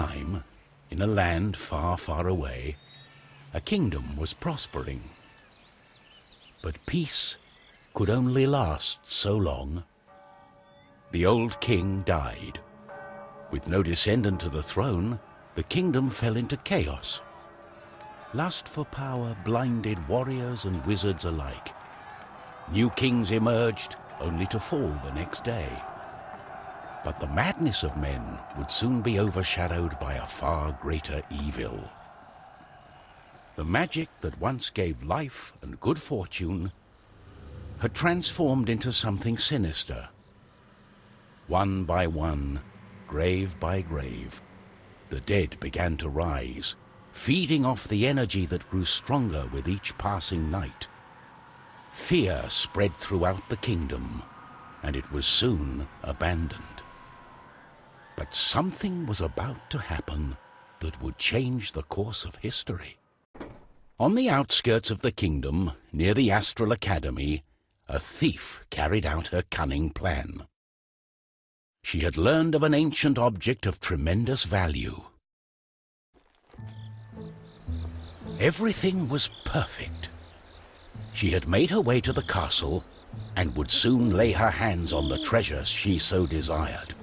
time, in a land far, far away, a kingdom was prospering. But peace could only last so long. The old king died. With no descendant to the throne, the kingdom fell into chaos. Lust for power blinded warriors and wizards alike. New kings emerged, only to fall the next day. But the madness of men would soon be overshadowed by a far greater evil. The magic that once gave life and good fortune had transformed into something sinister. One by one, grave by grave, the dead began to rise, feeding off the energy that grew stronger with each passing night. Fear spread throughout the kingdom, and it was soon abandoned. But something was about to happen that would change the course of history. On the outskirts of the kingdom, near the Astral Academy, a thief carried out her cunning plan. She had learned of an ancient object of tremendous value. Everything was perfect. She had made her way to the castle and would soon lay her hands on the treasure she so desired.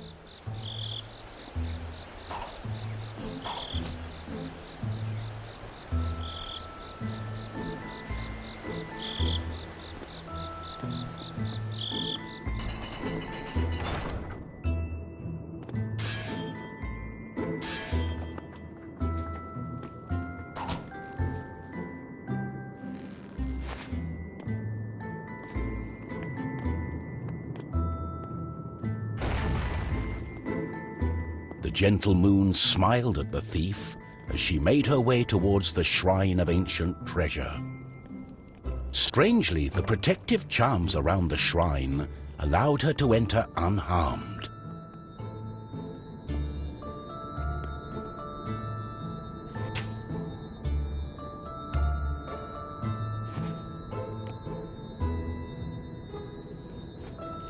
The gentle moon smiled at the thief as she made her way towards the shrine of ancient treasure. Strangely, the protective charms around the shrine allowed her to enter unharmed.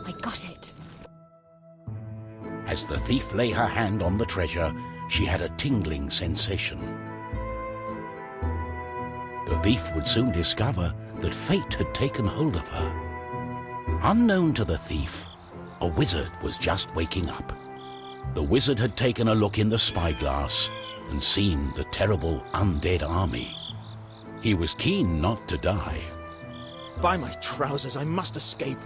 I got it. As the thief lay her hand on the treasure, she had a tingling sensation. The thief would soon discover that fate had taken hold of her. Unknown to the thief, a wizard was just waking up. The wizard had taken a look in the spyglass and seen the terrible undead army. He was keen not to die. By my trousers, I must escape.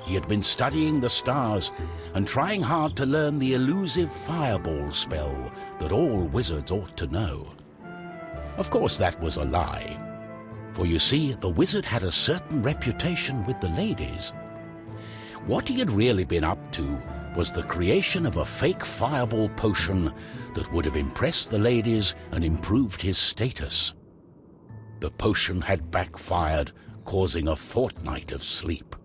He had been studying the stars and trying hard to learn the elusive fireball spell that all wizards ought to know. Of course, that was a lie. For you see, the wizard had a certain reputation with the ladies. What he had really been up to was the creation of a fake fireball potion that would have impressed the ladies and improved his status. The potion had backfired, causing a fortnight of sleep.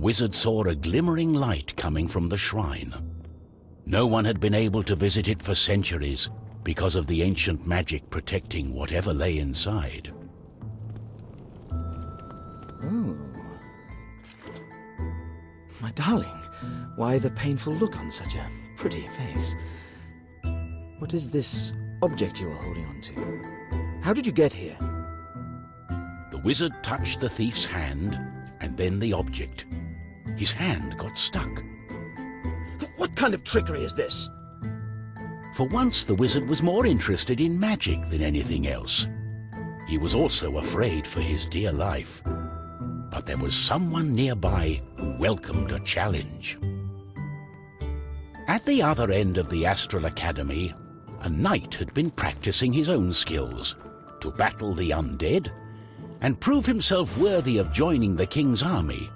wizard saw a glimmering light coming from the shrine. No one had been able to visit it for centuries because of the ancient magic protecting whatever lay inside. Oh. My darling, why the painful look on such a pretty face? What is this object you are holding on to? How did you get here? The wizard touched the thief's hand, and then the object. His hand got stuck. What kind of trickery is this? For once, the wizard was more interested in magic than anything else. He was also afraid for his dear life. But there was someone nearby who welcomed a challenge. At the other end of the Astral Academy, a knight had been practicing his own skills to battle the undead and prove himself worthy of joining the king's army.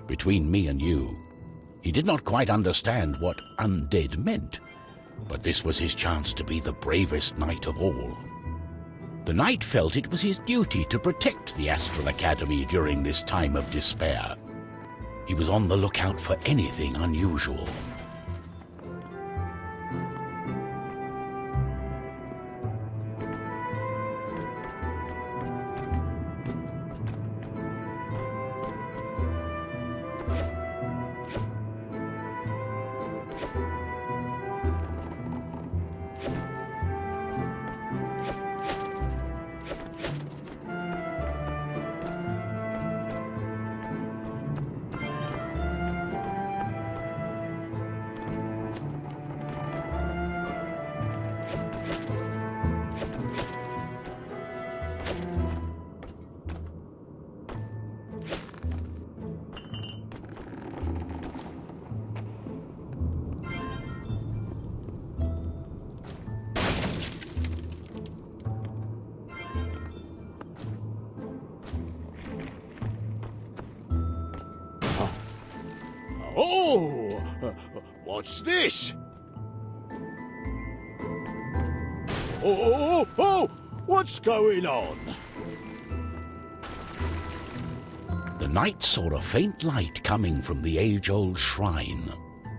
Between me and you, he did not quite understand what undead meant, but this was his chance to be the bravest knight of all. The knight felt it was his duty to protect the Astral Academy during this time of despair. He was on the lookout for anything unusual. Oh, what's this? Oh, what's going on? The knight saw a faint light coming from the age-old shrine.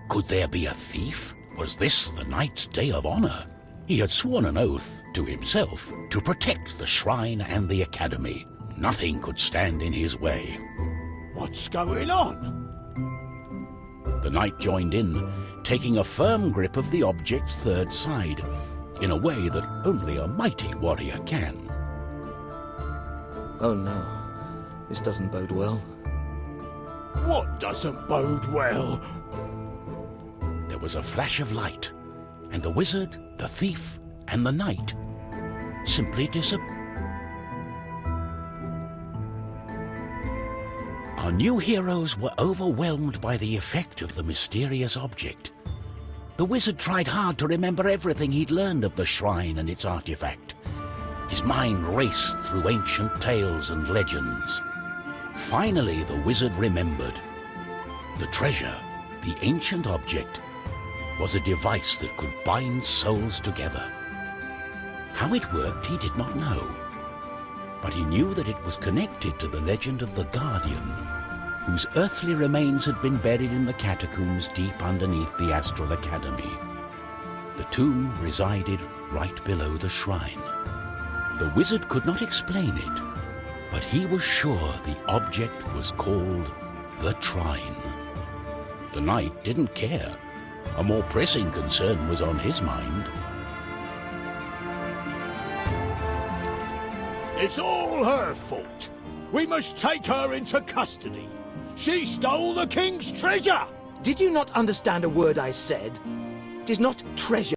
Could there be a thief? Was this the knight's day of honor? He had sworn an oath to himself to protect the shrine and the academy. Nothing could stand in his way. What's going on? The knight joined in, taking a firm grip of the object's third side, in a way that only a mighty warrior can. Oh no, this doesn't bode well. What doesn't bode well? There was a flash of light, and the wizard, the thief, and the knight simply disappeared. Our new heroes were overwhelmed by the effect of the mysterious object. The wizard tried hard to remember everything he'd learned of the shrine and its artifact. His mind raced through ancient tales and legends. Finally, the wizard remembered. The treasure, the ancient object, was a device that could bind souls together. How it worked, he did not know. But he knew that it was connected to the legend of the Guardian, whose earthly remains had been buried in the catacombs deep underneath the Astral Academy. The tomb resided right below the shrine. The wizard could not explain it, but he was sure the object was called the Trine. The knight didn't care. A more pressing concern was on his mind. It's all her fault. We must take her into custody. She stole the king's treasure! Did you not understand a word I said? It is not treasure.